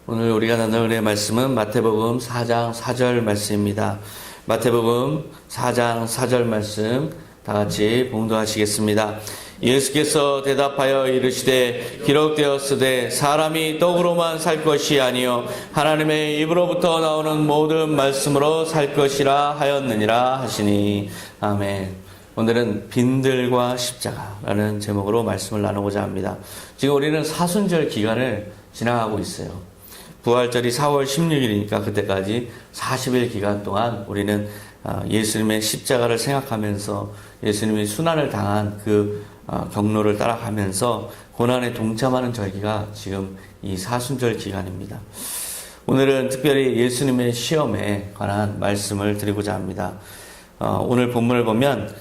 오늘 우리가 나눌 은혜의 말씀은 마태복음 4장 4절 말씀입니다. 마태복음 4장 4절 말씀 다 같이 봉독하시겠습니다. 예수께서 대답하여 이르시되 기록되었으되 사람이 떡으로만 살 것이 아니요 하나님의 입으로부터 나오는 모든 말씀으로 살 것이라 하였느니라 하시니. 아멘. 오늘은 빈들과 십자가라는 제목으로 말씀을 나누고자 합니다. 지금 우리는 사순절 기간을 지나가고 있어요. 부활절이 4월 16일이니까 그때까지 40일 기간 동안 우리는 예수님의 십자가를 생각하면서 예수님이 순환을 당한 그 경로를 따라가면서 고난에 동참하는 절기가 지금 이 사순절 기간입니다. 오늘은 특별히 예수님의 시험에 관한 말씀을 드리고자 합니다. 오늘 본문을 보면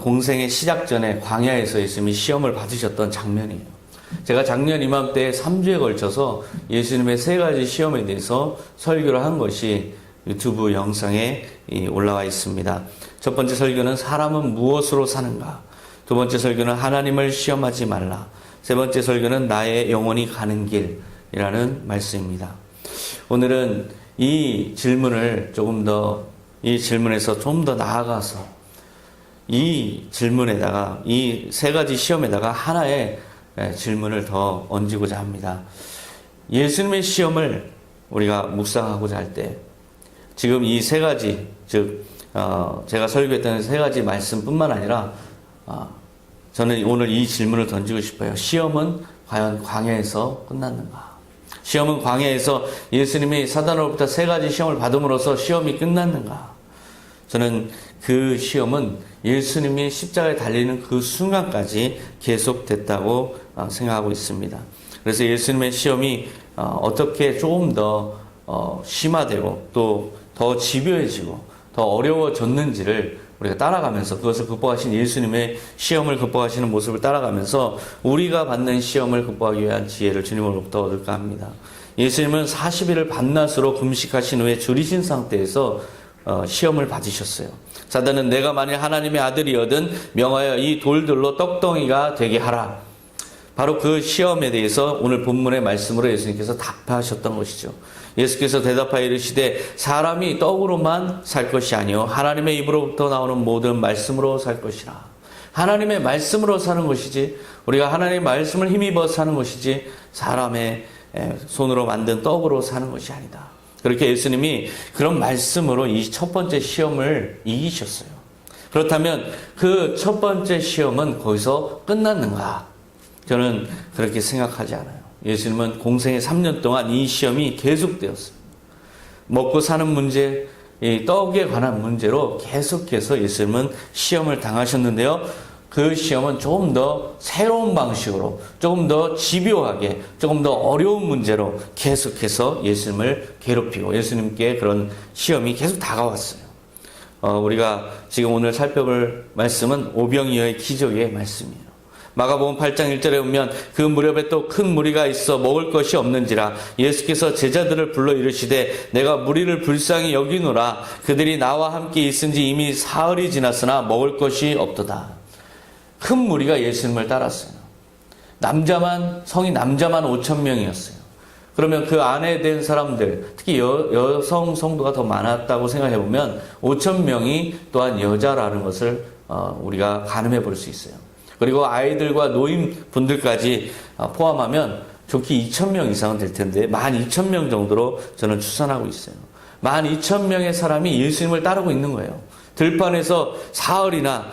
공생의 시작 전에 광야에서 예수님이 시험을 받으셨던 장면이에요. 제가 작년 이맘때 3주에 걸쳐서 예수님의 3가지 시험에 대해서 설교를 한 것이 유튜브 영상에 올라와 있습니다. 첫 번째 설교는 사람은 무엇으로 사는가? 두 번째 설교는 하나님을 시험하지 말라. 세 번째 설교는 나의 영혼이 가는 길이라는 말씀입니다. 오늘은 이 질문을 이 질문에서 좀 더 나아가서 이 질문에다가 이 3가지 시험에다가 하나의 질문을 더 얹고자 합니다. 예수님의 시험을 우리가 묵상하고자 할 때 지금 이 3가지, 즉 제가 설교했던 3가지 말씀뿐만 아니라 저는 오늘 이 질문을 던지고 싶어요. 시험은 과연 광야에서 끝났는가? 시험은 광야에서 예수님이 사단으로부터 3가지 시험을 받음으로써 시험이 끝났는가? 저는 그 시험은 예수님이 십자가에 달리는 그 순간까지 계속됐다고 생각하고 있습니다. 그래서 예수님의 시험이 어떻게 조금 더 심화되고 또 더 집요해지고 더 어려워졌는지를 우리가 따라가면서 그것을 극복하신 예수님의 시험을 극복하시는 모습을 따라가면서 우리가 받는 시험을 극복하기 위한 지혜를 주님으로부터 얻을까 합니다. 예수님은 40일을 밤낮으로 금식하신 후에 줄이신 상태에서 시험을 받으셨어요. 사단은 내가 만일 하나님의 아들이거든 명하여 이 돌들로 떡덩이가 되게 하라. 바로 그 시험에 대해서 오늘 본문의 말씀으로 예수님께서 답하셨던 것이죠. 예수께서 대답하여 이르시되 사람이 떡으로만 살 것이 아니요 하나님의 입으로부터 나오는 모든 말씀으로 살 것이라. 하나님의 말씀으로 사는 것이지 우리가 하나님의 말씀을 힘입어 사는 것이지 사람의 손으로 만든 떡으로 사는 것이 아니다. 그렇게 예수님이 그런 말씀으로 이 첫 번째 시험을 이기셨어요. 그렇다면 그 첫 번째 시험은 거기서 끝났는가? 저는 그렇게 생각하지 않아요. 예수님은 공생의 3년 동안 이 시험이 계속되었어요. 먹고 사는 문제, 이 떡에 관한 문제로 계속해서 예수님은 시험을 당하셨는데요. 그 시험은 조금 더 새로운 방식으로, 조금 더 집요하게, 조금 더 어려운 문제로 계속해서 예수님을 괴롭히고 예수님께 그런 시험이 계속 다가왔어요. 우리가 지금 오늘 살펴볼 말씀은 오병이어의 기적의 말씀이에요. 마가복음 8장 1절에 보면 그 무렵에 또 큰 무리가 있어 먹을 것이 없는지라 예수께서 제자들을 불러 이르시되 내가 무리를 불쌍히 여기노라. 그들이 나와 함께 있은지 이미 사흘이 지났으나 먹을 것이 없도다. 큰 무리가 예수님을 따랐어요. 성인 남자만 5,000명이었어요. 그러면 그 안에 된 사람들, 특히 여성 성도가 더 많았다고 생각해 보면 5,000명이 또한 여자라는 것을 우리가 가늠해 볼 수 있어요. 그리고 아이들과 노인분들까지 포함하면 좋게 2,000명 이상은 될 텐데 12,000명 정도로 저는 추산하고 있어요. 12,000명의 사람이 예수님을 따르고 있는 거예요. 들판에서 사흘이나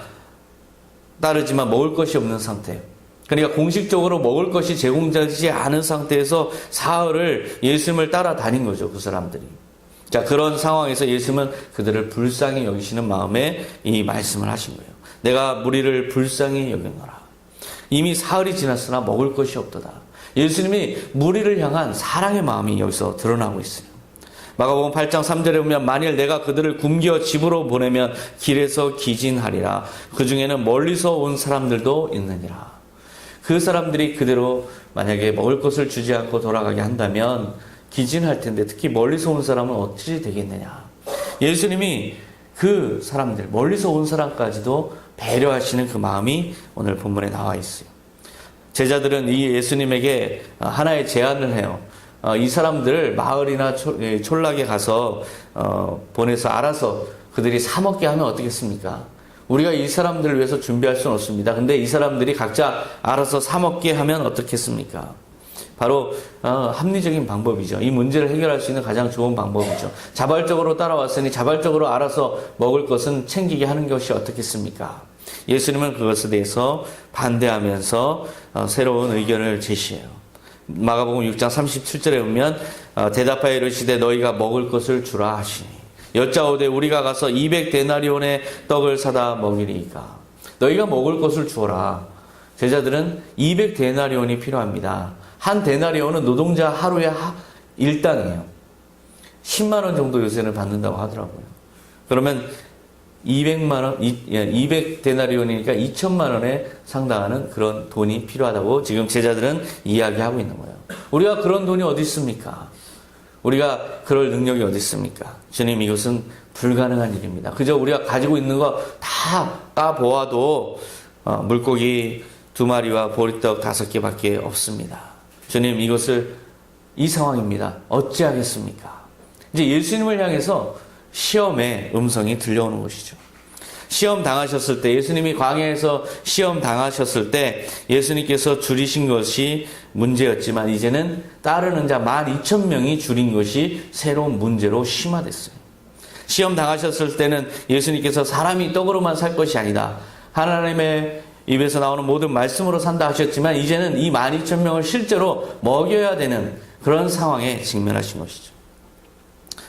따르지만 먹을 것이 없는 상태. 그러니까 공식적으로 먹을 것이 제공되지 않은 상태에서 사흘을 예수님을 따라다닌 거죠. 그 사람들이. 자, 그런 상황에서 예수님은 그들을 불쌍히 여기시는 마음에 이 말씀을 하신 거예요. 내가 무리를 불쌍히 여기노라. 이미 사흘이 지났으나 먹을 것이 없도다. 예수님이 무리를 향한 사랑의 마음이 여기서 드러나고 있어요. 마가복음 8장 3절에 보면 만일 내가 그들을 굶겨 집으로 보내면 길에서 기진하리라. 그 중에는 멀리서 온 사람들도 있느니라. 그 사람들이 그대로 만약에 먹을 것을 주지 않고 돌아가게 한다면 기진할 텐데 특히 멀리서 온 사람은 어찌 되겠느냐. 예수님이 그 사람들, 멀리서 온 사람까지도 배려하시는 그 마음이 오늘 본문에 나와 있어요. 제자들은 이 예수님에게 하나의 제안을 해요. 이 사람들을 마을이나 촌락에 가서 보내서 알아서 그들이 사 먹게 하면 어떻겠습니까? 우리가 이 사람들을 위해서 준비할 수는 없습니다. 근데 이 사람들이 각자 알아서 사 먹게 하면 어떻겠습니까? 바로 합리적인 방법이죠. 이 문제를 해결할 수 있는 가장 좋은 방법이죠. 자발적으로 따라왔으니 자발적으로 알아서 먹을 것은 챙기게 하는 것이 어떻겠습니까? 예수님은 그것에 대해서 반대하면서 새로운 의견을 제시해요. 마가복음 6장 37절에 보면 대답하여 이르시되 너희가 먹을 것을 주라 하시니 여짜오되 우리가 가서 200데나리온의 떡을 사다 먹이리이까. 너희가 먹을 것을 주어라. 제자들은 200데나리온이 필요합니다. 한 데나리온은 노동자 하루의 일당이에요. 10만 원 정도 요새는 받는다고 하더라고요. 그러면 200데나리온이니까 2천만 원에 상당하는 그런 돈이 필요하다고 지금 제자들은 이야기하고 있는 거예요. 우리가 그런 돈이 어디 있습니까? 우리가 그럴 능력이 어디 있습니까? 주님, 이것은 불가능한 일입니다. 그저 우리가 가지고 있는 거 다 까보아도 물고기 2마리와 보리떡 5개밖에 없습니다. 주님, 이 상황입니다. 어찌하겠습니까? 이제 예수님을 향해서 시험의 음성이 들려오는 것이죠. 시험 당하셨을 때, 예수님이 광야에서 시험 당하셨을 때 예수님께서 줄이신 것이 문제였지만 이제는 따르는 자 12,000명이 줄인 것이 새로운 문제로 심화됐어요. 시험 당하셨을 때는 예수님께서 사람이 떡으로만 살 것이 아니다, 하나님의 입에서 나오는 모든 말씀으로 산다 하셨지만 이제는 이 12,000명을 실제로 먹여야 되는 그런 상황에 직면하신 것이죠.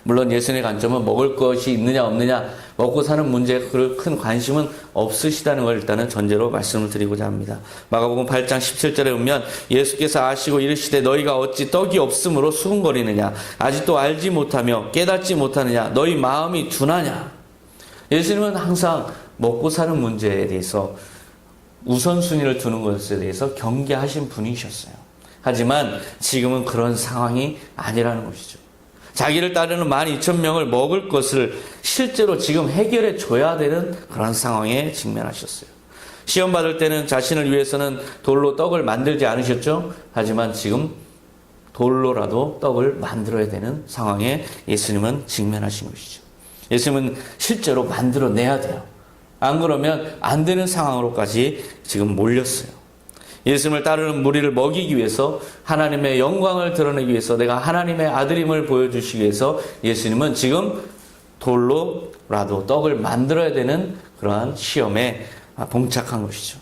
물론 예수님의 관점은 먹을 것이 있느냐 없느냐, 먹고 사는 문제에 큰 관심은 없으시다는 걸 일단은 전제로 말씀을 드리고자 합니다. 마가복음 8장 17절에 보면 예수께서 아시고 이르시되 너희가 어찌 떡이 없으므로 수군거리느냐, 아직도 알지 못하며 깨닫지 못하느냐, 너희 마음이 둔하냐. 예수님은 항상 먹고 사는 문제에 대해서 우선순위를 두는 것에 대해서 경계하신 분이셨어요. 하지만 지금은 그런 상황이 아니라는 것이죠. 자기를 따르는 12,000명을 먹을 것을 실제로 지금 해결해 줘야 되는 그런 상황에 직면하셨어요. 시험 받을 때는 자신을 위해서는 돌로 떡을 만들지 않으셨죠? 하지만 지금 돌로라도 떡을 만들어야 되는 상황에 예수님은 직면하신 것이죠. 예수님은 실제로 만들어내야 돼요. 안 그러면 안 되는 상황으로까지 지금 몰렸어요. 예수님을 따르는 무리를 먹이기 위해서, 하나님의 영광을 드러내기 위해서, 내가 하나님의 아들임을 보여주시기 위해서 예수님은 지금 돌로라도 떡을 만들어야 되는 그러한 시험에 봉착한 것이죠.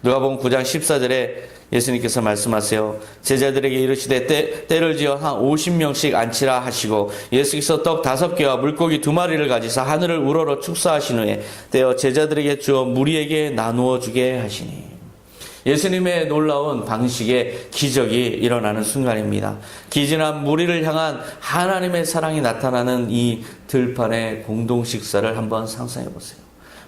누가복음 9장 14절에 예수님께서 말씀하세요. 제자들에게 이르시되 때를 지어 한 50명씩 앉히라 하시고 예수께서 떡 5개와 물고기 2마리를 가지사 하늘을 우러러 축사하신 후에 떼어 제자들에게 주어 무리에게 나누어 주게 하시니. 예수님의 놀라운 방식의 기적이 일어나는 순간입니다. 기진한 무리를 향한 하나님의 사랑이 나타나는 이 들판의 공동 식사를 한번 상상해 보세요.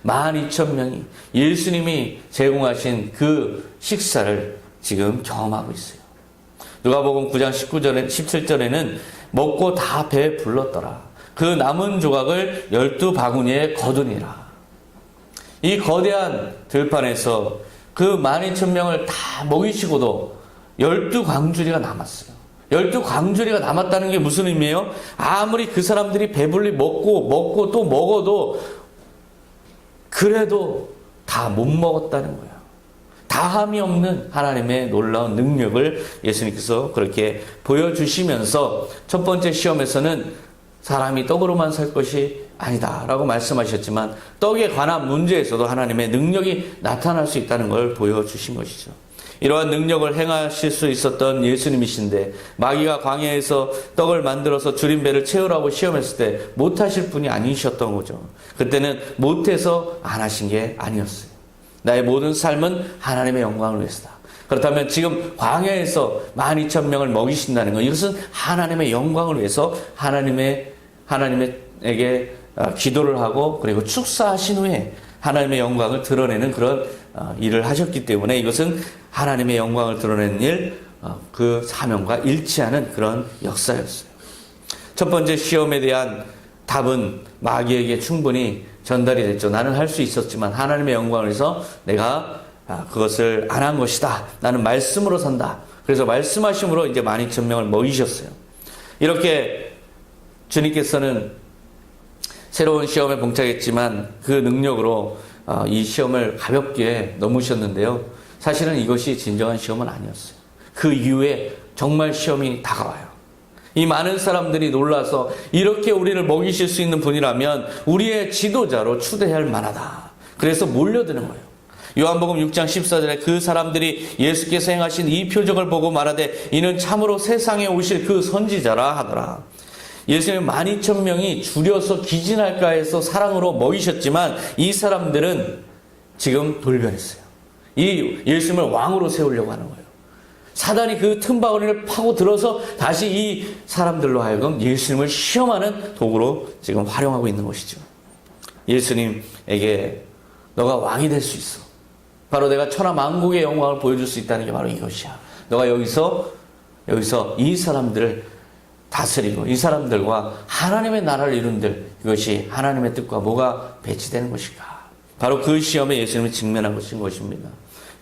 12,000명이 예수님이 제공하신 그 식사를 지금 경험하고 있어요. 누가복음 9장 17절에는 먹고 다 배 불렀더라. 그 남은 조각을 12바구니에 거두니라. 이 거대한 들판에서 그 12,000명을 다 먹이시고도 12광주리가 남았어요. 12광주리가 남았다는 게 무슨 의미예요? 아무리 그 사람들이 배불리 먹고 또 먹어도 그래도 다 못 먹었다는 거예요. 다함이 없는 하나님의 놀라운 능력을 예수님께서 그렇게 보여주시면서 첫 번째 시험에서는 사람이 떡으로만 살 것이 아니다 라고 말씀하셨지만 떡에 관한 문제에서도 하나님의 능력이 나타날 수 있다는 걸 보여주신 것이죠. 이러한 능력을 행하실 수 있었던 예수님이신데 마귀가 광야에서 떡을 만들어서 줄인 배를 채우라고 시험했을 때 못하실 분이 아니셨던 거죠. 그때는 못해서 안 하신 게 아니었어요. 나의 모든 삶은 하나님의 영광을 위해서다. 그렇다면 지금 광야에서 12,000명을 먹이신다는 것, 이것은 하나님의 영광을 위해서 하나님에게 기도를 하고 그리고 축사하신 후에 하나님의 영광을 드러내는 그런 일을 하셨기 때문에 이것은 하나님의 영광을 드러내는 일, 그 사명과 일치하는 그런 역사였어요. 첫 번째 시험에 대한 답은 마귀에게 충분히 전달이 됐죠. 나는 할 수 있었지만 하나님의 영광을 위해서 내가 그것을 안 한 것이다. 나는 말씀으로 산다. 그래서 말씀하심으로 이제 12,000명을 먹이셨어요. 이렇게 주님께서는 새로운 시험에 봉착했지만 그 능력으로 이 시험을 가볍게 넘으셨는데요. 사실은 이것이 진정한 시험은 아니었어요. 그 이후에 정말 시험이 다가와요. 이 많은 사람들이 놀라서 이렇게 우리를 먹이실 수 있는 분이라면 우리의 지도자로 추대할 만하다. 그래서 몰려드는 거예요. 요한복음 6장 14절에 그 사람들이 예수께서 행하신 이 표적을 보고 말하되 이는 참으로 세상에 오실 그 선지자라 하더라. 예수님 12,000명이 줄여서 기진할까 해서 사랑으로 먹이셨지만 이 사람들은 지금 돌변했어요. 이 예수님을 왕으로 세우려고 하는 거예요. 사단이 그 틈바구니를 파고 들어서 다시 이 사람들로 하여금 예수님을 시험하는 도구로 지금 활용하고 있는 것이죠. 예수님에게 너가 왕이 될 수 있어. 바로 내가 천하 만국의 영광을 보여줄 수 있다는 게 바로 이것이야. 너가 여기서 이 사람들을 다스리고 이 사람들과 하나님의 나라를 이룬들 이것이 하나님의 뜻과 뭐가 배치되는 것일까? 바로 그 시험에 예수님이 직면한 것인 것입니다.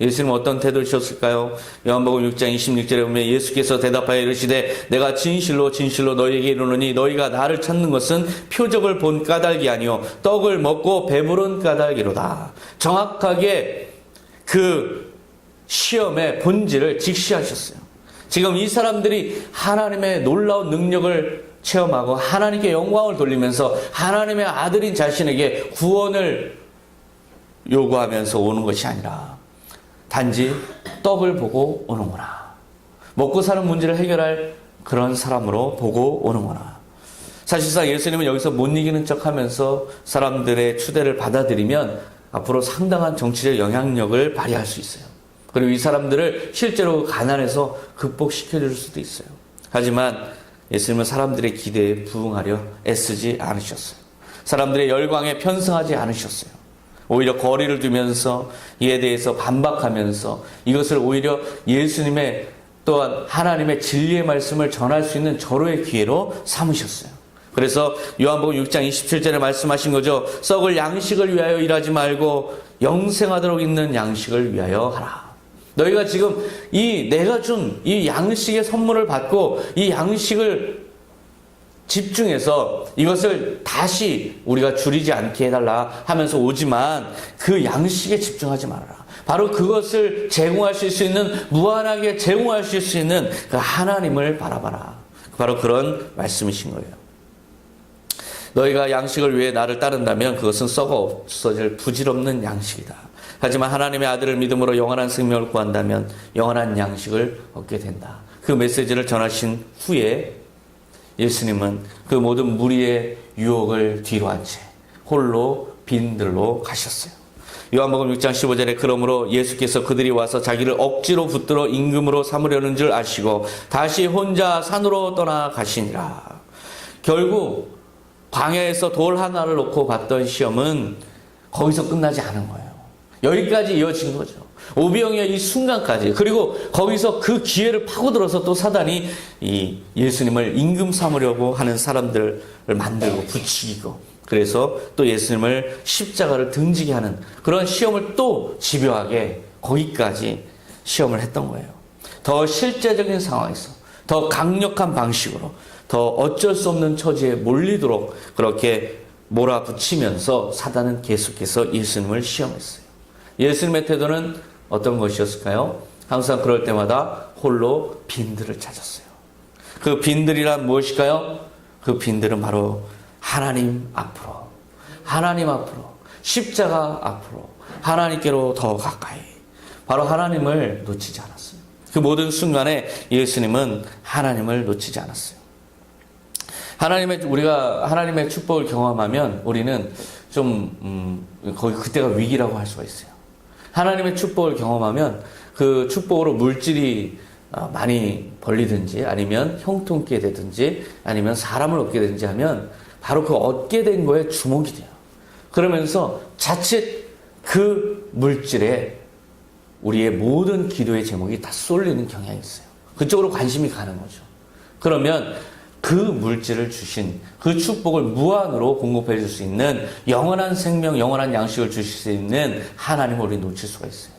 예수님은 어떤 태도를 주셨을까요? 요한복음 6장 26절에 보면 예수께서 대답하여 이르시되 내가 진실로 진실로 너희에게 이르노니 너희가 나를 찾는 것은 표적을 본 까닭이 아니요 떡을 먹고 배부른 까닭이로다. 정확하게 그 시험의 본질을 직시하셨어요. 지금 이 사람들이 하나님의 놀라운 능력을 체험하고 하나님께 영광을 돌리면서 하나님의 아들인 자신에게 구원을 요구하면서 오는 것이 아니라 단지 떡을 보고 오는구나. 먹고 사는 문제를 해결할 그런 사람으로 보고 오는구나. 사실상 예수님은 여기서 못 이기는 척하면서 사람들의 추대를 받아들이면 앞으로 상당한 정치적 영향력을 발휘할 수 있어요. 그리고 이 사람들을 실제로 가난에서 극복시켜줄 수도 있어요. 하지만 예수님은 사람들의 기대에 부응하려 애쓰지 않으셨어요. 사람들의 열광에 편승하지 않으셨어요. 오히려 거리를 두면서 이에 대해서 반박하면서 이것을 오히려 예수님의 또한 하나님의 진리의 말씀을 전할 수 있는 절호의 기회로 삼으셨어요. 그래서 요한복음 6장 27절에 말씀하신 거죠. 썩을 양식을 위하여 일하지 말고 영생하도록 있는 양식을 위하여 하라. 너희가 지금 내가 준 이 양식의 선물을 받고 이 양식을 집중해서 이것을 다시 우리가 줄이지 않게 해달라 하면서 오지만 그 양식에 집중하지 말아라. 바로 그것을 제공하실 수 있는, 무한하게 제공하실 수 있는 그 하나님을 바라봐라. 바로 그런 말씀이신 거예요. 너희가 양식을 위해 나를 따른다면 그것은 썩어 없어질 부질없는 양식이다. 하지만 하나님의 아들을 믿음으로 영원한 생명을 구한다면 영원한 양식을 얻게 된다. 그 메시지를 전하신 후에 예수님은 그 모든 무리의 유혹을 뒤로한 채 홀로 빈들로 가셨어요. 요한복음 6장 15절에 그러므로 예수께서 그들이 와서 자기를 억지로 붙들어 임금으로 삼으려는 줄 아시고 다시 혼자 산으로 떠나가시니라. 결국 광야에서 돌 하나를 놓고 봤던 시험은 거기서 끝나지 않은 거예요. 여기까지 이어진 거죠. 오병이어의 이 순간까지. 그리고 거기서 그 기회를 파고들어서 또 사단이 이 예수님을 임금 삼으려고 하는 사람들을 만들고 부추기고, 그래서 또 예수님을 십자가를 등지게 하는 그런 시험을 또 집요하게 거기까지 시험을 했던 거예요. 더 실제적인 상황에서 더 강력한 방식으로 더 어쩔 수 없는 처지에 몰리도록 그렇게 몰아붙이면서 사단은 계속해서 예수님을 시험했어요. 예수님의 태도는 어떤 것이었을까요? 항상 그럴 때마다 홀로 빈들을 찾았어요. 그 빈들이란 무엇일까요? 그 빈들은 바로 하나님 앞으로, 십자가 앞으로, 하나님께로 더 가까이, 바로 하나님을 놓치지 않았어요. 그 모든 순간에 예수님은 하나님을 놓치지 않았어요. 우리가 하나님의 축복을 경험하면 우리는 좀 거의 그때가 위기라고 할 수가 있어요. 하나님의 축복을 경험하면 그 축복으로 물질이 많이 벌리든지 아니면 형통케 되든지 아니면 사람을 얻게 되든지 하면 바로 그 얻게 된 거에 주목이 돼요. 그러면서 자칫 그 물질에 우리의 모든 기도의 제목이 다 쏠리는 경향이 있어요. 그쪽으로 관심이 가는 거죠. 그러면 그 물질을 주신 그 축복을 무한으로 공급해 줄 수 있는 영원한 생명, 영원한 양식을 주실 수 있는 하나님을 우리 놓칠 수가 있어요.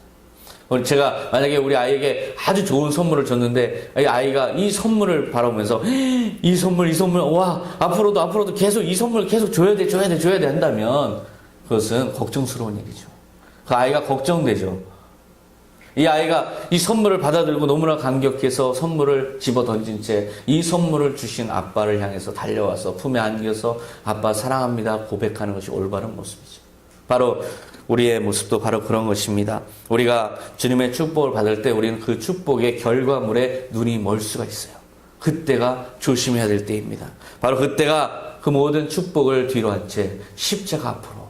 제가 만약에 우리 아이에게 아주 좋은 선물을 줬는데 이 아이가 이 선물을 바라보면서 이 선물 와 앞으로도 계속 이 선물 계속 줘야 돼 한다면 그것은 걱정스러운 일이죠. 그 아이가 걱정되죠. 이 아이가 이 선물을 받아들고 너무나 감격해서 선물을 집어 던진 채 이 선물을 주신 아빠를 향해서 달려와서 품에 안겨서 아빠 사랑합니다 고백하는 것이 올바른 모습이죠. 바로 우리의 모습도 바로 그런 것입니다. 우리가 주님의 축복을 받을 때 우리는 그 축복의 결과물에 눈이 멀 수가 있어요. 그때가 조심해야 될 때입니다. 바로 그때가 그 모든 축복을 뒤로 한 채 십자가 앞으로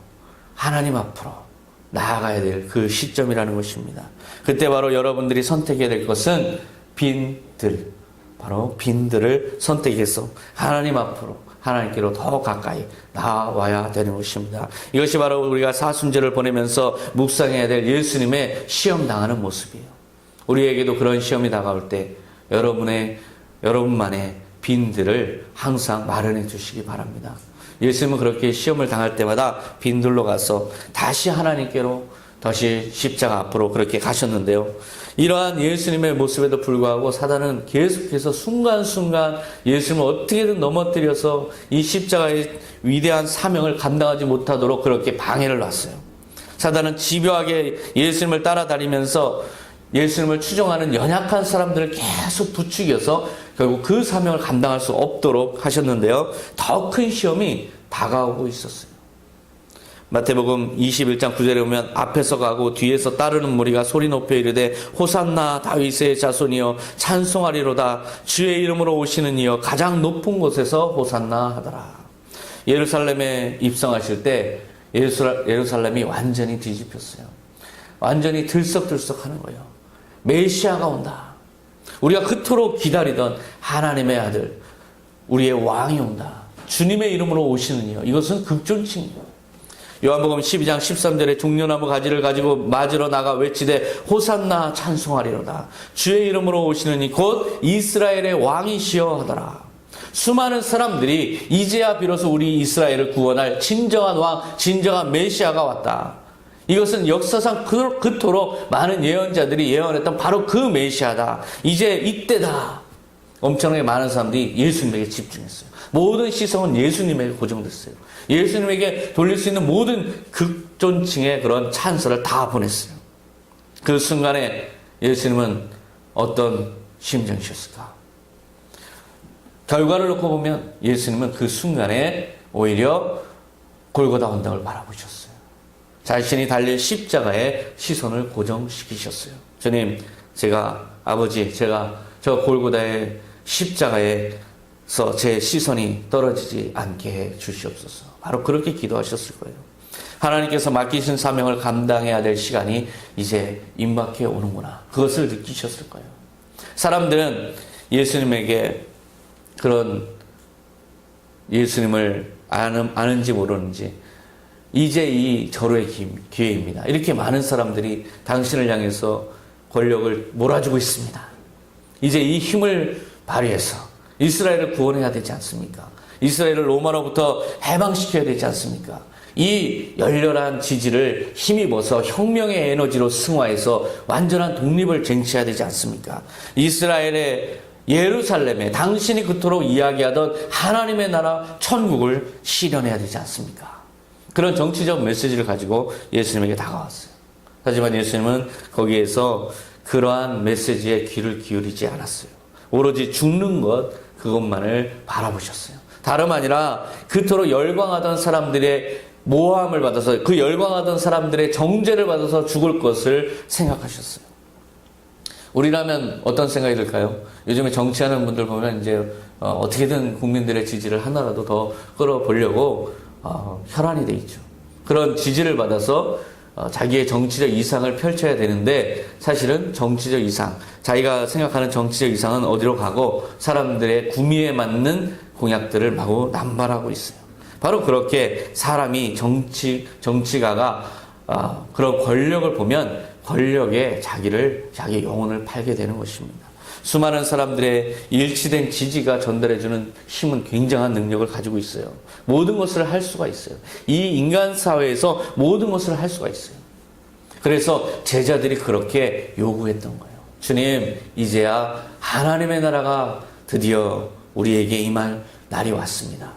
하나님 앞으로 나아가야 될 그 시점이라는 것입니다. 그때 바로 여러분들이 선택해야 될 것은 빈들, 바로 빈들을 선택해서 하나님 앞으로 하나님께로 더 가까이 나와야 되는 것입니다. 이것이 바로 우리가 사순절을 보내면서 묵상해야 될 예수님의 시험 당하는 모습이에요. 우리에게도 그런 시험이 다가올 때 여러분만의 빈들을 항상 마련해 주시기 바랍니다. 예수님은 그렇게 시험을 당할 때마다 빈들로 가서 다시 하나님께로 다시 십자가 앞으로 그렇게 가셨는데요. 이러한 예수님의 모습에도 불구하고 사단은 계속해서 순간순간 예수님을 어떻게든 넘어뜨려서 이 십자가의 위대한 사명을 감당하지 못하도록 그렇게 방해를 놨어요. 사단은 집요하게 예수님을 따라다니면서 예수님을 추종하는 연약한 사람들을 계속 부추겨서 결국 그 사명을 감당할 수 없도록 하셨는데요. 더 큰 시험이 다가오고 있었어요. 마태복음 21장 9절에 보면 앞에서 가고 뒤에서 따르는 무리가 소리 높여 이르되 호산나 다윗의 자손이여 찬송하리로다 주의 이름으로 오시는 이여 가장 높은 곳에서 호산나 하더라. 예루살렘에 입성하실 때 예루살렘이 완전히 뒤집혔어요. 완전히 들썩들썩하는 거예요. 메시아가 온다. 우리가 그토록 기다리던 하나님의 아들, 우리의 왕이 온다. 주님의 이름으로 오시는 이여. 이것은 극존칭이에요. 요한복음 12장 13절에 종려나무 가지를 가지고 맞으러 나가 외치되 호산나 찬송하리로다. 주의 이름으로 오시는 이 곧 이스라엘의 왕이시여 하더라. 수많은 사람들이 이제야 비로소 우리 이스라엘을 구원할 진정한 왕, 진정한 메시아가 왔다. 이것은 역사상 그토록 많은 예언자들이 예언했던 바로 그 메시아다. 이제 이때다. 엄청나게 많은 사람들이 예수님에게 집중했어요. 모든 시선은 예수님에게 고정됐어요. 예수님에게 돌릴 수 있는 모든 극존칭의 그런 찬사를 다 보냈어요. 그 순간에 예수님은 어떤 심정이셨을까? 결과를 놓고 보면 예수님은 그 순간에 오히려 골고다 언덕을 바라보셨어요. 자신이 달릴 십자가에 시선을 고정시키셨어요. 주님, 아버지, 제가 저 골고다의 십자가에서 제 시선이 떨어지지 않게 해 주시옵소서. 바로 그렇게 기도하셨을 거예요. 하나님께서 맡기신 사명을 감당해야 될 시간이 이제 임박해 오는구나. 그것을 느끼셨을 거예요. 사람들은 예수님에게 그런 예수님을 아는지 모르는지 이제 이 절호의 기회입니다. 이렇게 많은 사람들이 당신을 향해서 권력을 몰아주고 있습니다. 이제 이 힘을 발휘해서 이스라엘을 구원해야 되지 않습니까? 이스라엘을 로마로부터 해방시켜야 되지 않습니까? 이 열렬한 지지를 힘입어서 혁명의 에너지로 승화해서 완전한 독립을 쟁취해야 되지 않습니까? 이스라엘의 예루살렘에 당신이 그토록 이야기하던 하나님의 나라 천국을 실현해야 되지 않습니까? 그런 정치적 메시지를 가지고 예수님에게 다가왔어요. 하지만 예수님은 거기에서 그러한 메시지에 귀를 기울이지 않았어요. 오로지 죽는 것, 그것만을 바라보셨어요. 다름 아니라 그토록 열광하던 사람들의 모함을 받아서 그 열광하던 사람들의 정죄를 받아서 죽을 것을 생각하셨어요. 우리라면 어떤 생각이 들까요? 요즘에 정치하는 분들 보면 이제 어떻게든 국민들의 지지를 하나라도 더 끌어보려고 혈안이 돼 있죠. 그런 지지를 받아서 자기의 정치적 이상을 펼쳐야 되는데 사실은 정치적 이상, 자기가 생각하는 정치적 이상은 어디로 가고 사람들의 구미에 맞는 공약들을 마구 남발하고 있어요. 바로 그렇게 사람이 정치가가 그런 권력을 보면 권력에 자기의 영혼을 팔게 되는 것입니다. 수많은 사람들의 일치된 지지가 전달해주는 힘은 굉장한 능력을 가지고 있어요. 모든 것을 할 수가 있어요. 이 인간 사회에서 모든 것을 할 수가 있어요. 그래서 제자들이 그렇게 요구했던 거예요. 주님, 이제야 하나님의 나라가 드디어 우리에게 임할 날이 왔습니다.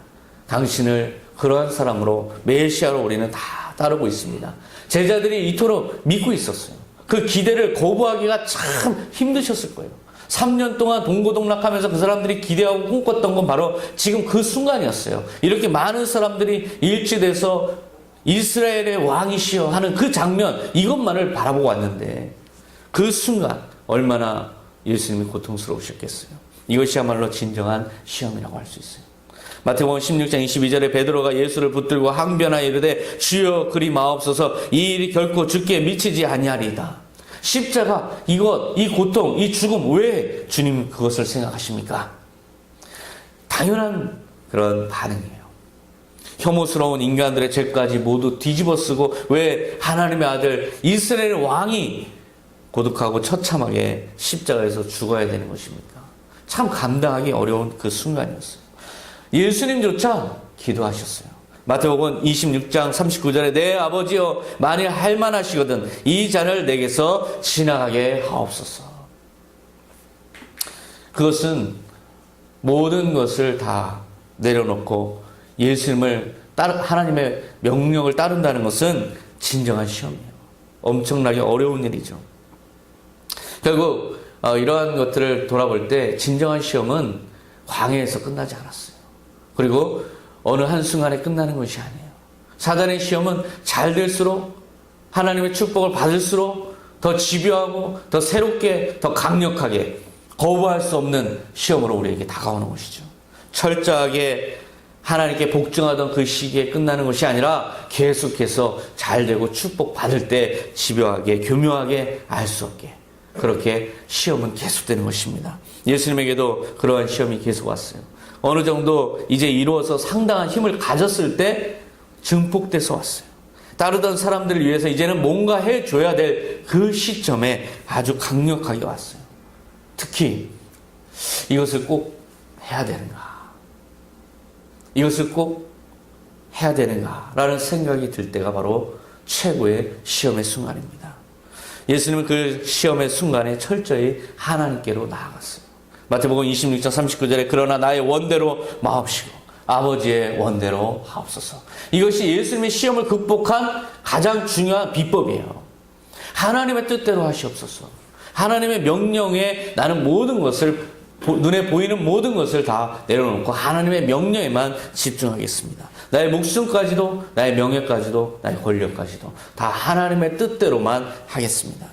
당신을 그러한 사람으로, 메시아로 우리는 다 따르고 있습니다. 제자들이 이토록 믿고 있었어요. 그 기대를 거부하기가 참 힘드셨을 거예요. 3년 동안 동고동락하면서 그 사람들이 기대하고 꿈꿨던 건 바로 지금 그 순간이었어요. 이렇게 많은 사람들이 일치돼서 이스라엘의 왕이시여 하는 그 장면, 이것만을 바라보고 왔는데 그 순간 얼마나 예수님이 고통스러우셨겠어요. 이것이야말로 진정한 시험이라고 할 수 있어요. 마태복음 16장 22절에 베드로가 예수를 붙들고 항변하여 이르되 주여 그리 마옵소서, 이 일이 결코 주께 미치지 아니하리이다. 십자가, 이 고통, 이 죽음, 왜 주님 그것을 생각하십니까? 당연한 그런 반응이에요. 혐오스러운 인간들의 죄까지 모두 뒤집어쓰고 왜 하나님의 아들 이스라엘의 왕이 고독하고 처참하게 십자가에서 죽어야 되는 것입니까? 참 감당하기 어려운 그 순간이었어요. 예수님조차 기도하셨어요. 마태복음 26장 39절에 내 아버지여 만일 할만하시거든 이 잔을 내게서 지나가게 하옵소서. 그것은 모든 것을 다 내려놓고 예수님을 하나님의 명령을 따른다는 것은 진정한 시험이에요. 엄청나게 어려운 일이죠. 결국 이러한 것들을 돌아볼 때 진정한 시험은 광야에서 끝나지 않았어요. 그리고 어느 한순간에 끝나는 것이 아니에요. 사단의 시험은 잘 될수록, 하나님의 축복을 받을수록 더 집요하고 더 새롭게 더 강력하게 거부할 수 없는 시험으로 우리에게 다가오는 것이죠. 철저하게 하나님께 복종하던 그 시기에 끝나는 것이 아니라 계속해서 잘 되고 축복 받을 때 집요하게 교묘하게 알 수 없게 그렇게 시험은 계속되는 것입니다. 예수님에게도 그러한 시험이 계속 왔어요. 어느 정도 이제 이루어서 상당한 힘을 가졌을 때 증폭돼서 왔어요. 따르던 사람들을 위해서 이제는 뭔가 해줘야 될 그 시점에 아주 강력하게 왔어요. 특히 이것을 꼭 해야 되는가? 이것을 꼭 해야 되는가? 라는 생각이 들 때가 바로 최고의 시험의 순간입니다. 예수님은 그 시험의 순간에 철저히 하나님께로 나아갔어요. 마태복음 26장 39절에 그러나 나의 원대로 마옵시고 아버지의 원대로 하옵소서. 이것이 예수님의 시험을 극복한 가장 중요한 비법이에요. 하나님의 뜻대로 하시옵소서. 하나님의 명령에 나는 모든 것을, 눈에 보이는 모든 것을 다 내려놓고 하나님의 명령에만 집중하겠습니다. 나의 목숨까지도, 나의 명예까지도, 나의 권력까지도 다 하나님의 뜻대로만 하겠습니다.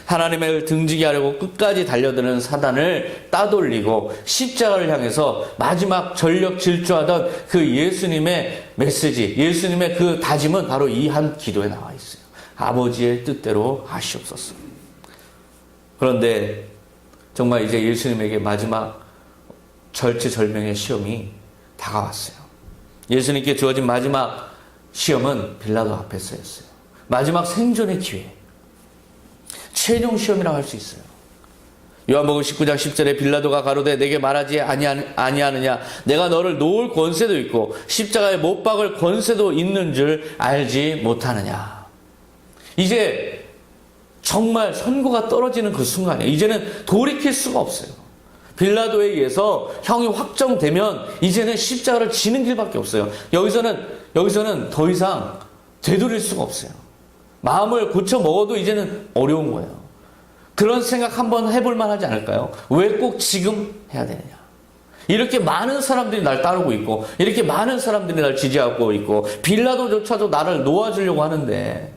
하나님을 등지게 하려고 끝까지 달려드는 사단을 따돌리고 십자가를 향해서 마지막 전력 질주하던 그 예수님의 메시지, 예수님의 그 다짐은 바로 이 한 기도에 나와 있어요. 아버지의 뜻대로 하시옵소서. 그런데 정말 이제 예수님에게 마지막 절체절명의 시험이 다가왔어요. 예수님께 주어진 마지막 시험은 빌라도 앞에서였어요. 마지막 생존의 기회. 최종 시험이라고 할 수 있어요. 요한복음 19장 10절에 빌라도가 가로되 내게 말하지 아니하느냐 내가 너를 놓을 권세도 있고 십자가에 못 박을 권세도 있는 줄 알지 못하느냐. 이제 정말 선고가 떨어지는 그 순간이에요. 이제는 돌이킬 수가 없어요. 빌라도에 의해서 형이 확정되면 이제는 십자가를 지는 길밖에 없어요. 여기서는 더 이상 되돌릴 수가 없어요. 마음을 고쳐 먹어도 이제는 어려운 거예요. 그런 생각 한번 해볼 만하지 않을까요? 왜 꼭 지금 해야 되느냐? 이렇게 많은 사람들이 날 따르고 있고 이렇게 많은 사람들이 날 지지하고 있고 빌라도조차도 나를 놓아주려고 하는데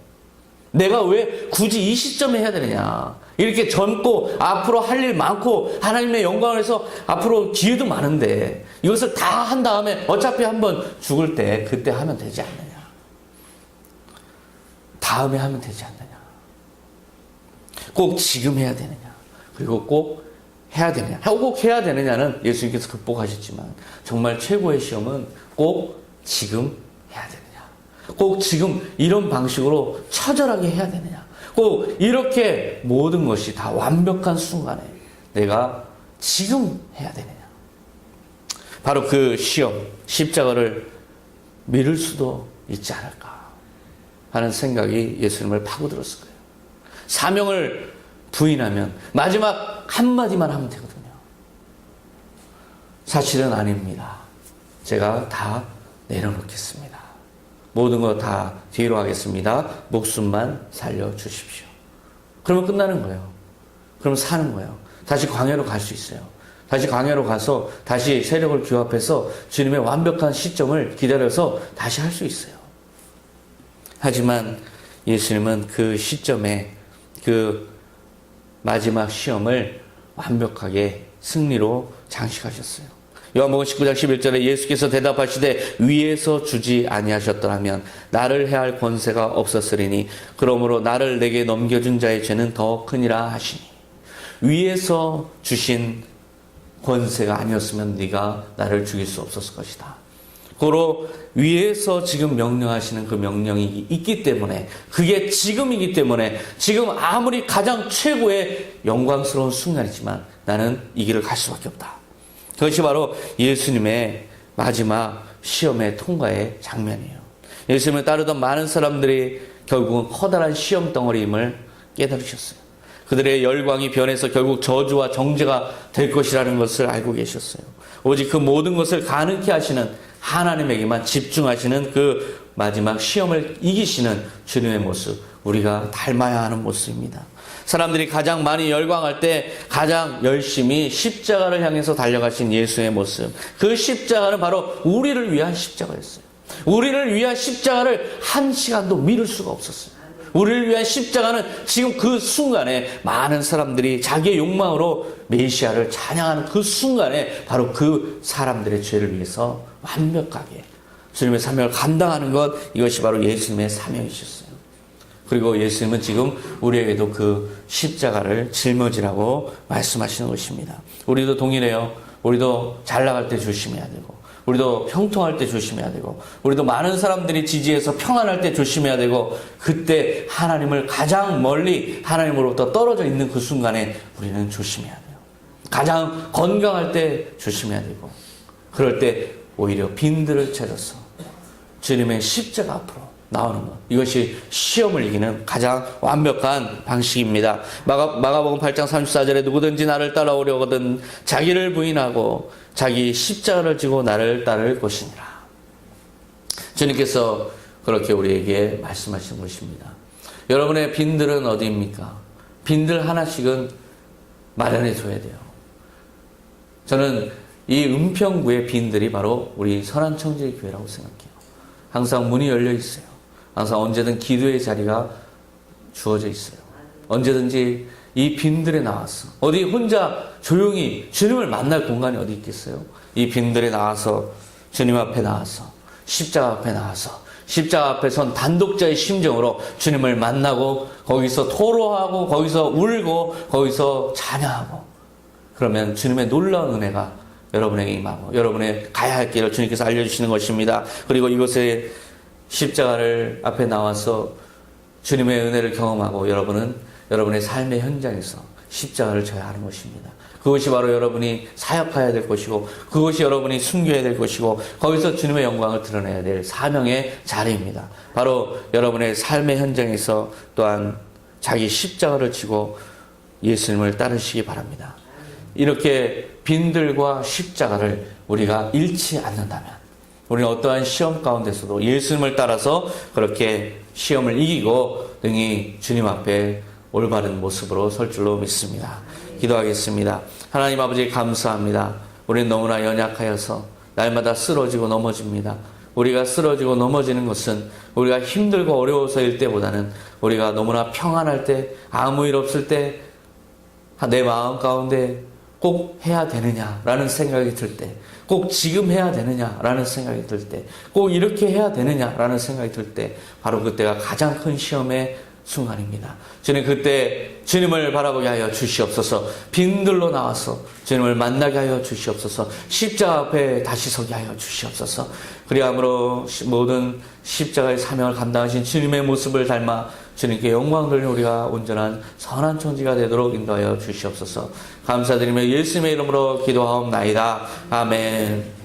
내가 왜 굳이 이 시점에 해야 되느냐? 이렇게 젊고 앞으로 할 일 많고 하나님의 영광을 위해서 앞으로 기회도 많은데 이것을 다 한 다음에 어차피 한번 죽을 때 그때 하면 되지 않느냐? 다음에 하면 되지 않느냐? 꼭 지금 해야 되느냐? 그리고 꼭 해야 되느냐? 꼭 해야 되느냐는 예수님께서 극복하셨지만 정말 최고의 시험은 꼭 지금 해야 되느냐? 꼭 지금 이런 방식으로 처절하게 해야 되느냐? 꼭 이렇게 모든 것이 다 완벽한 순간에 내가 지금 해야 되느냐? 바로 그 시험, 십자가를 미룰 수도 있지 않을까 하는 생각이 예수님을 파고들었을 거예요. 사명을 부인하면 마지막 한마디만 하면 되거든요. 사실은 아닙니다. 제가 다 내려놓겠습니다. 모든 거 다 뒤로 하겠습니다. 목숨만 살려주십시오. 그러면 끝나는 거예요. 그럼 사는 거예요. 다시 광야로 갈 수 있어요. 다시 광야로 가서 다시 세력을 규합해서 주님의 완벽한 시점을 기다려서 다시 할 수 있어요. 하지만 예수님은 그 시점에 그 마지막 시험을 완벽하게 승리로 장식하셨어요. 요한복음 19장 11절에 예수께서 대답하시되 위에서 주지 아니하셨더라면 나를 해할 권세가 없었으리니 그러므로 나를 내게 넘겨준 자의 죄는 더 크니라 하시니, 위에서 주신 권세가 아니었으면 네가 나를 죽일 수 없었을 것이다. 고로 위에서 지금 명령하시는 그 명령이 있기 때문에, 그게 지금이기 때문에 지금 아무리 가장 최고의 영광스러운 순간이지만 나는 이 길을 갈 수밖에 없다. 그것이 바로 예수님의 마지막 시험의 통과의 장면이에요. 예수님을 따르던 많은 사람들이 결국은 커다란 시험 덩어리임을 깨달으셨어요. 그들의 열광이 변해서 결국 저주와 정죄가 될 것이라는 것을 알고 계셨어요. 오직 그 모든 것을 가능케 하시는 하나님에게만 집중하시는 그 마지막 시험을 이기시는 주님의 모습, 우리가 닮아야 하는 모습입니다. 사람들이 가장 많이 열광할 때 가장 열심히 십자가를 향해서 달려가신 예수의 모습, 그 십자가는 바로 우리를 위한 십자가였어요. 우리를 위한 십자가를 한 시간도 미룰 수가 없었어요. 우리를 위한 십자가는 지금 그 순간에 많은 사람들이 자기의 욕망으로 메시아를 찬양하는 그 순간에 바로 그 사람들의 죄를 위해서 완벽하게 주님의 사명을 감당하는 것, 이것이 바로 예수님의 사명이셨어요. 그리고 예수님은 지금 우리에게도 그 십자가를 짊어지라고 말씀하시는 것입니다. 우리도 동일해요. 우리도 잘 나갈 때 조심해야 되고, 우리도 형통할 때 조심해야 되고, 우리도 많은 사람들이 지지해서 평안할 때 조심해야 되고, 그때 하나님을 가장 멀리 하나님으로부터 떨어져 있는 그 순간에 우리는 조심해야 돼요. 가장 건강할 때 조심해야 되고, 그럴 때 오히려 빈들을 찾아서 주님의 십자가 앞으로 나오는 것, 이것이 시험을 이기는 가장 완벽한 방식입니다. 마가복음 8장 34절에 누구든지 나를 따라오려거든 자기를 부인하고 자기 십자가를 지고 나를 따를 것이니라. 주님께서 그렇게 우리에게 말씀하신 것입니다. 여러분의 빈들은 어디입니까? 빈들 하나씩은 마련해 줘야 돼요. 저는 이 은평구의 빈들이 바로 우리 선한청지교회라고 생각해요. 항상 문이 열려 있어요. 항상 언제든 기도의 자리가 주어져 있어요. 언제든지 이 빈들에 나와서, 어디 혼자 조용히 주님을 만날 공간이 어디 있겠어요? 이 빈들에 나와서, 주님 앞에 나와서, 십자가 앞에 나와서, 십자가 앞에 선 단독자의 심정으로 주님을 만나고, 거기서 토로하고, 거기서 울고, 거기서 찬양하고, 그러면 주님의 놀라운 은혜가 여러분에게 임하고 여러분의 가야 할 길을 주님께서 알려주시는 것입니다. 그리고 이곳에 십자가를 앞에 나와서 주님의 은혜를 경험하고 여러분은 여러분의 삶의 현장에서 십자가를 져야 하는 것입니다. 그것이 바로 여러분이 사역해야 될 것이고, 그것이 여러분이 숨겨야 될 것이고, 거기서 주님의 영광을 드러내야 될 사명의 자리입니다. 바로 여러분의 삶의 현장에서 또한 자기 십자가를 지고 예수님을 따르시기 바랍니다. 이렇게 빈들과 십자가를 우리가 잃지 않는다면 우리는 어떠한 시험 가운데서도 예수님을 따라서 그렇게 시험을 이기고 능히 주님 앞에 올바른 모습으로 설 줄로 믿습니다. 기도하겠습니다. 하나님 아버지 감사합니다. 우리는 너무나 연약하여서 날마다 쓰러지고 넘어집니다. 우리가 쓰러지고 넘어지는 것은 우리가 힘들고 어려워서일 때보다는 우리가 너무나 평안할 때, 아무 일 없을 때, 내 마음 가운데 꼭 해야 되느냐라는 생각이 들 때, 꼭 지금 해야 되느냐라는 생각이 들 때, 꼭 이렇게 해야 되느냐라는 생각이 들 때, 바로 그때가 가장 큰 시험의 순간입니다. 주님, 그때 주님을 바라보게 하여 주시옵소서. 빈들로 나와서 주님을 만나게 하여 주시옵소서. 십자가 앞에 다시 서게 하여 주시옵소서. 그리함으로 모든 십자가의 사명을 감당하신 주님의 모습을 닮아 주님께 영광 돌리는 우리가 온전한 선한 청지가 되도록 인도하여 주시옵소서. 감사드리며 예수님의 이름으로 기도하옵나이다. 아멘.